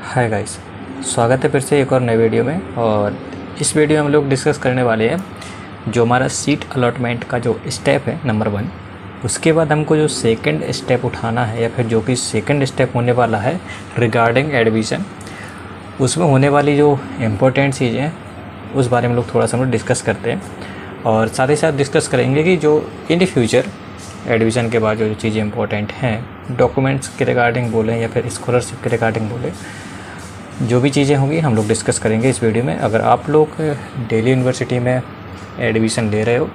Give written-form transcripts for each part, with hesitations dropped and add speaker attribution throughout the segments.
Speaker 1: Hi guys, स्वागत है फिर से एक और नए वीडियो में। और इस वीडियो में हम लोग डिस्कस करने वाले हैं जो हमारा सीट अलॉटमेंट का जो स्टेप है नंबर 1। उसके बाद हमको जो सेकंड स्टेप उठाना है या फिर जो कि सेकंड स्टेप होने वाला है रिगार्डिंग एडमिशन, उसमें होने वाली जो इम्पोर्टेंट चीज़ें हैं उस बारे में लोग थोड़ा सा हम लोग डिस्कस करते हैं। और साथ ही साथ डिस्कस करेंगे कि जो इन फ्यूचर एडमिशन के बाद जो चीज़ें इंपॉर्टेंट हैं, डॉक्यूमेंट्स के रिगार्डिंग बोलें या फिर स्कॉलरशिप के रिगार्डिंग बोलें, जो भी चीज़ें होंगी हम लोग डिस्कस करेंगे इस वीडियो में। अगर आप लोग दिल्ली यूनिवर्सिटी में एडमिशन ले रहे हो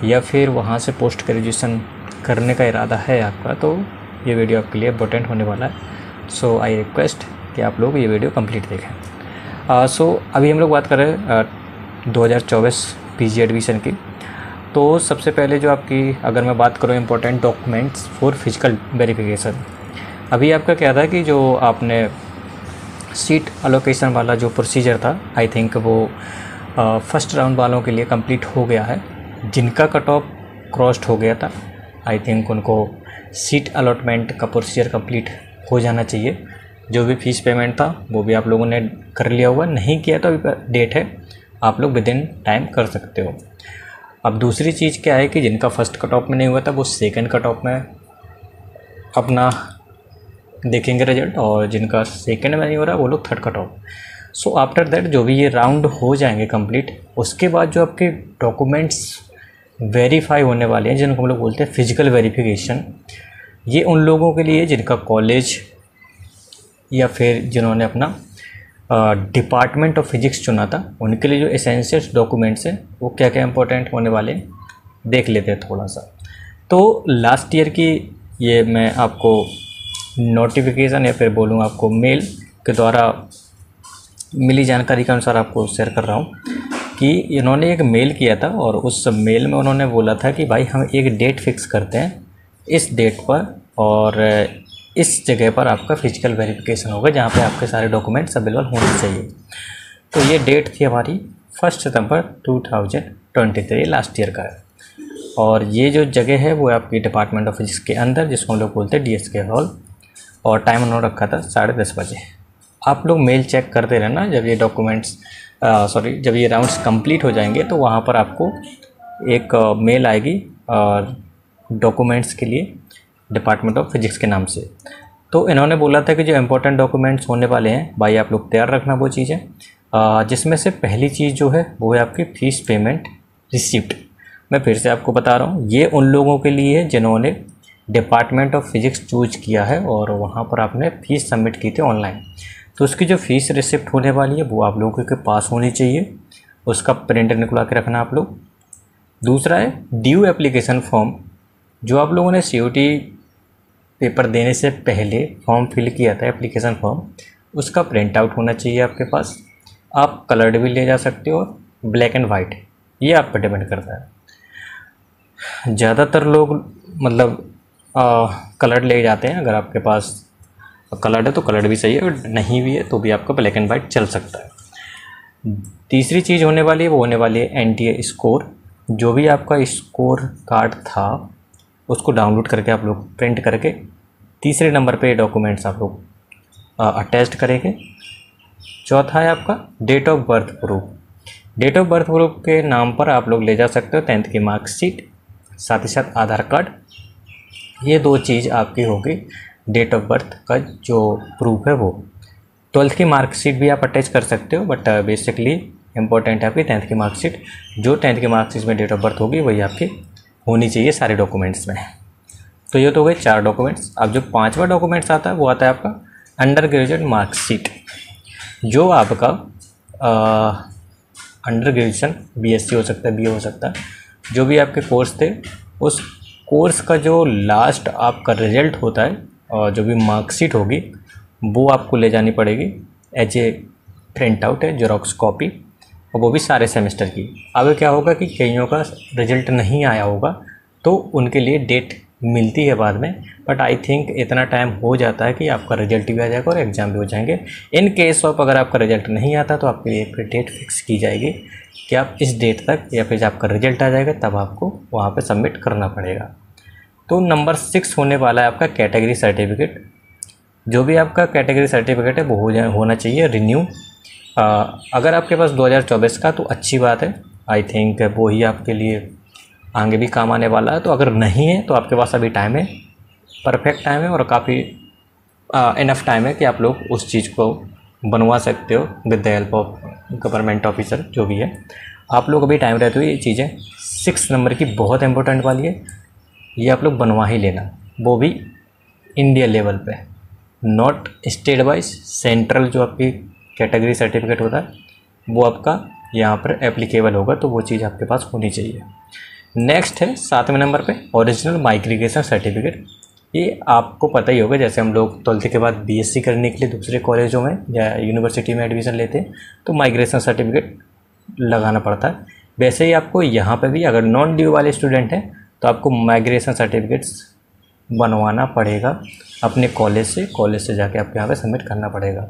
Speaker 1: या फिर वहाँ से पोस्ट ग्रेजुएशन करने का इरादा है आपका, तो ये वीडियो आपके लिए इम्पोर्टेंट होने वाला है। सो आई रिक्वेस्ट कि आप लोग ये वीडियो कंप्लीट देखें। अभी हम लोग बात कर रहे हैं 2024 पीजी एडमिशन की। तो सबसे पहले जो आपकी, अगर मैं बात करूँ important documents for physical verification, अभी आपका क्या था कि जो आपने सीट अलोकेशन वाला जो प्रोसीजर था, आई थिंक वो फर्स्ट राउंड वालों के लिए कंप्लीट हो गया है। जिनका कट ऑफ क्रॉस्ड हो गया था, आई थिंक उनको सीट अलॉटमेंट का प्रोसीजर कंप्लीट हो जाना चाहिए। जो भी फ़ीस पेमेंट था वो भी आप लोगों ने कर लिया हुआ, नहीं किया तो अभी डेट है, आप लोग विद इन टाइम कर सकते हो। अब दूसरी चीज़ क्या है कि जिनका फर्स्ट कट ऑफ में नहीं हुआ था वो सेकंड कट ऑफ में अपना देखेंगे रिजल्ट, और जिनका सेकंड में नहीं हो रहा वो लोग third cut off. So after that जो भी ये राउंड हो जाएंगे कंप्लीट, उसके बाद जो आपके डॉक्यूमेंट्स वेरीफाई होने वाले हैं, जिनको हम लोग बोलते हैं फिजिकल वेरिफिकेशन, ये उन लोगों के लिए जिनका कॉलेज या फिर जिन्होंने अपना डिपार्टमेंट ऑफ फिजिक्स चुना था, उनके लिए जो एसेंशियल डॉक्यूमेंट्स हैं वो क्या क्या इंपॉर्टेंट होने वाले हैं देख लेते हैं थोड़ा सा। तो लास्ट ईयर की ये मैं आपको नोटिफिकेशन या फिर बोलूँ आपको मेल के द्वारा मिली जानकारी के अनुसार आपको शेयर कर रहा हूँ कि इन्होंने एक मेल किया था, और उस मेल में उन्होंने बोला था कि भाई हम एक डेट फिक्स करते हैं इस डेट पर, और इस जगह पर आपका फिजिकल वेरिफिकेशन होगा जहाँ पे आपके सारे डॉक्यूमेंट्स अवेलेबल होने चाहिए। तो ये डेट थी हमारी 1 सितंबर 2023, लास्ट ईयर का है। और ये जो जगह है वो आपकी डिपार्टमेंट ऑफ फिजिक्स के अंदर, जिसको हम लोग बोलते हैं DSK हॉल, और टाइम उन्होंने रखा था 10:30 बजे। आप लोग मेल चेक करते रहना, जब ये डॉक्यूमेंट्स जब ये राउंड्स कंप्लीट हो जाएंगे तो वहाँ पर आपको एक मेल आएगी डॉक्यूमेंट्स के लिए डिपार्टमेंट ऑफ फिजिक्स के नाम से। तो इन्होंने बोला था कि जो इम्पोर्टेंट डॉक्यूमेंट्स होने वाले हैं भाई आप लोग तैयार रखना वो चीज़ें, जिसमें से पहली चीज़ जो है वो है आपकी फ़ीस पेमेंट रिसिप्ट। मैं फिर से आपको बता रहा हूँ, ये उन लोगों के लिए है जिन्होंने डिपार्टमेंट ऑफ फिजिक्स चूज किया है और वहाँ पर आपने फ़ीस सबमिट की थी ऑनलाइन। तो उसकी जो फ़ीस रिसिप्ट होने वाली है वो आप लोगों के पास होनी चाहिए, उसका प्रिंट निकलवा के रखना आप लोग। दूसरा है ड्यू एप्लीकेशन फॉर्म, जो आप लोगों ने COT पेपर देने से पहले फॉर्म फिल किया था एप्लीकेशन फॉर्म, उसका प्रिंट आउट होना चाहिए आपके पास। आप कलर्ड भी ले जा सकते हो, ब्लैक एंड वाइट, ये आप पर डिपेंड करता है। ज़्यादातर लोग मतलब कलर्ड ले जाते हैं। अगर आपके पास कलर्ड है तो कलर्ड भी सही है, और नहीं भी है तो भी आपका ब्लैक एंड वाइट चल सकता है। तीसरी चीज़ होने वाली है वो होने वाली है NTA स्कोर। जो भी आपका स्कोर कार्ड था उसको डाउनलोड करके आप लोग प्रिंट करके तीसरे नंबर पे डॉक्यूमेंट्स आप लोग अटैच्ड करेंगे। चौथा है आपका date of birth proof. Date of birth proof के नाम पर आप लोग ले जा सकते हो 10th की मार्कशीट, साथ ही साथ आधार कार्ड। ये दो चीज़ आपकी होगी डेट ऑफ बर्थ का जो प्रूफ है वो। 12th की मार्कशीट भी आप अटैच कर सकते हो, बट बेसिकली इंपॉर्टेंट है आपकी 10th की मार्कशीट। जो 10th की मार्कशीट में डेट ऑफ बर्थ होगी वही आपकी होनी चाहिए सारे डॉक्यूमेंट्स में। तो ये तो हो गए 4 डॉक्यूमेंट्स। अब जो 5वां डॉक्यूमेंट्स आता है वो आता है आपका अंडर ग्रेजुएट मार्कशीट। जो आपका अंडर ग्रेजुएशन BSc हो सकता है, BA हो सकता है, जो भी आपके कोर्स थे उस कोर्स का जो लास्ट आपका रिजल्ट होता है और जो भी मार्कशीट होगी वो आपको ले जानी पड़ेगी एज ए प्रिंट आउट है, जेरोक्स कॉपी, और वो भी सारे सेमेस्टर की। अब क्या होगा कि कईयों का रिजल्ट नहीं आया होगा तो उनके लिए डेट मिलती है बाद में, बट आई थिंक इतना टाइम हो जाता है कि आपका रिजल्ट भी आ जाएगा और एग्ज़ाम भी हो जाएंगे। इन केस ऑफ अगर आपका रिजल्ट नहीं आता तो आपके लिए फिर डेट फिक्स की जाएगी कि आप इस डेट तक, या फिर जब आपका रिजल्ट आ जाएगा तब आपको वहाँ पे सबमिट करना पड़ेगा। तो नंबर 6 होने वाला है आपका कैटेगरी सर्टिफिकेट। जो भी आपका कैटेगरी सर्टिफिकेट है वो होना चाहिए रिन्यू। अगर आपके पास 2024 का तो अच्छी बात है, आई थिंक वो ही आपके लिए आगे भी काम आने वाला है। तो अगर नहीं है तो आपके पास अभी टाइम है, परफेक्ट टाइम है और काफ़ी इनफ टाइम है कि आप लोग उस चीज़ को बनवा सकते हो with the help of government officer जो भी है। आप लोग अभी टाइम रहते हुए ये चीज़ें 6 नंबर की बहुत इंपॉर्टेंट वाली है, ये आप लोग बनवा ही लेना, वो भी इंडिया लेवल पे, नॉट स्टेट वाइज। सेंट्रल जो आपकी कैटेगरी सर्टिफिकेट होता है वो आपका यहाँ पर एप्लीकेबल होगा, तो वो चीज़ आपके पास होनी चाहिए। नेक्स्ट है 7वें नंबर पे ओरिजिनल माइग्रेशन सर्टिफिकेट। ये आपको पता ही होगा, जैसे हम लोग 12th के बाद बीएससी करने के लिए दूसरे कॉलेजों में या यूनिवर्सिटी में एडमिशन लेते हैं तो माइग्रेशन सर्टिफिकेट लगाना पड़ता है। वैसे ही आपको यहाँ पे भी अगर नॉन ड्यू वाले स्टूडेंट हैं तो आपको माइग्रेशन सर्टिफिकेट्स बनवाना पड़ेगा अपने कॉलेज से जाके आपके यहाँ पे सबमिट करना पड़ेगा।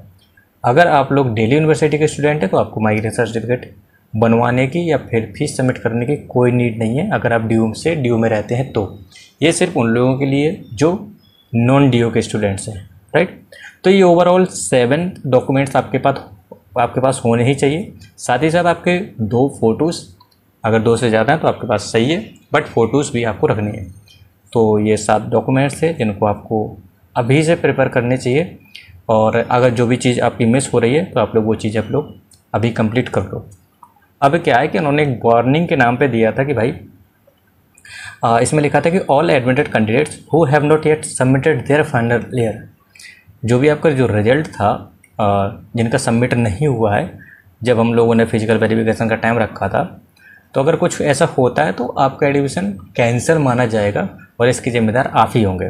Speaker 1: अगर आप लोग दिल्ली यूनिवर्सिटी के स्टूडेंट हैं तो आपको माइग्रेशन सर्टिफिकेट बनवाने की या फिर फीस सबमिट करने की कोई नीड नहीं है, अगर आप ड्यू में रहते हैं तो। ये सिर्फ उन लोगों के लिए जो नॉन ड्यू के स्टूडेंट्स हैं, राइट। तो ये ओवरऑल 7 डॉक्यूमेंट्स आपके पास होने ही चाहिए। साथ ही साथ आपके 2 फ़ोटोज़, अगर 2 से ज़्यादा हैं तो आपके पास सही है, बट फ़ोटोज़ भी आपको रखनी है। तो ये 7 डॉक्यूमेंट्स हैं जिनको आपको अभी से प्रिपेयर करने चाहिए, और अगर जो भी चीज़ आपकी मिस हो रही है तो आप लोग वो चीज़ आप लोग अभी कंप्लीट कर लो। अब क्या है कि उन्होंने एक वार्निंग के नाम पे दिया था कि भाई इसमें लिखा था कि all admitted candidates who have not yet submitted there final year, जो भी आपका जो रिजल्ट था जिनका सबमिट नहीं हुआ है, जब हम लोगों ने फिजिकल वेरिफिकेशन का टाइम रखा था, तो अगर कुछ ऐसा होता है तो आपका एडमिशन कैंसिल माना जाएगा और इसके जिम्मेदार आप ही होंगे।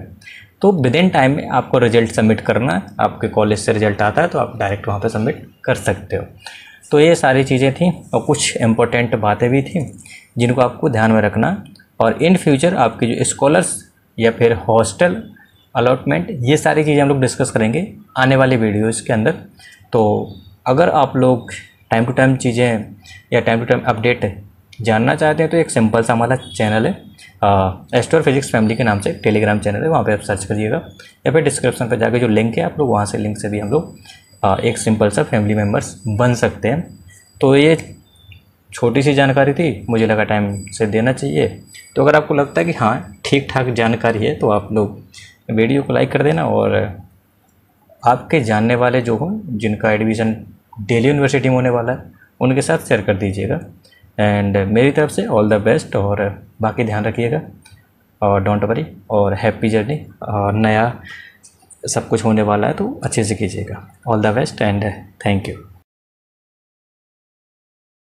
Speaker 1: तो विद इन टाइम में आपको रिजल्ट सबमिट करना है, आपके कॉलेज से रिजल्ट आता है तो आप डायरेक्ट वहाँ पे सबमिट कर सकते हो। तो ये सारी चीज़ें थी और कुछ इम्पोर्टेंट बातें भी थी जिनको आपको ध्यान में रखना, और इन फ्यूचर आपकी जो स्कॉलर्स या फिर हॉस्टल अलॉटमेंट, ये सारी चीज़ें हम लोग डिस्कस करेंगे आने वाले वीडियोज़ के अंदर। तो अगर आप लोग टाइम टू टाइम चीज़ें या टाइम टू टाइम अपडेट जानना चाहते हैं तो एक सिंपल सा हमारा चैनल है एस्ट्रो फिजिक्स फैमिली के नाम से, टेलीग्राम चैनल है, वहाँ पे आप सर्च करिएगा या फिर डिस्क्रिप्शन पर जाके जो लिंक है आप लोग वहाँ से लिंक से भी हम लोग एक सिंपल सा फैमिली मेम्बर्स बन सकते हैं। तो ये छोटी सी जानकारी थी, मुझे लगा टाइम से देना चाहिए। तो अगर आपको लगता है कि हाँ ठीक ठाक जानकारी है तो आप लोग वीडियो को लाइक कर देना, और आपके जानने वाले जो हों जिनका एडमिशन दिल्ली यूनिवर्सिटी में होने वाला है उनके साथ शेयर कर दीजिएगा। एंड मेरी तरफ से ऑल द बेस्ट, और बाकी ध्यान रखिएगा और डोंट वरी, और हैप्पी जर्नी। और नया सब कुछ होने वाला है तो अच्छे से कीजिएगा। All the best and thank you.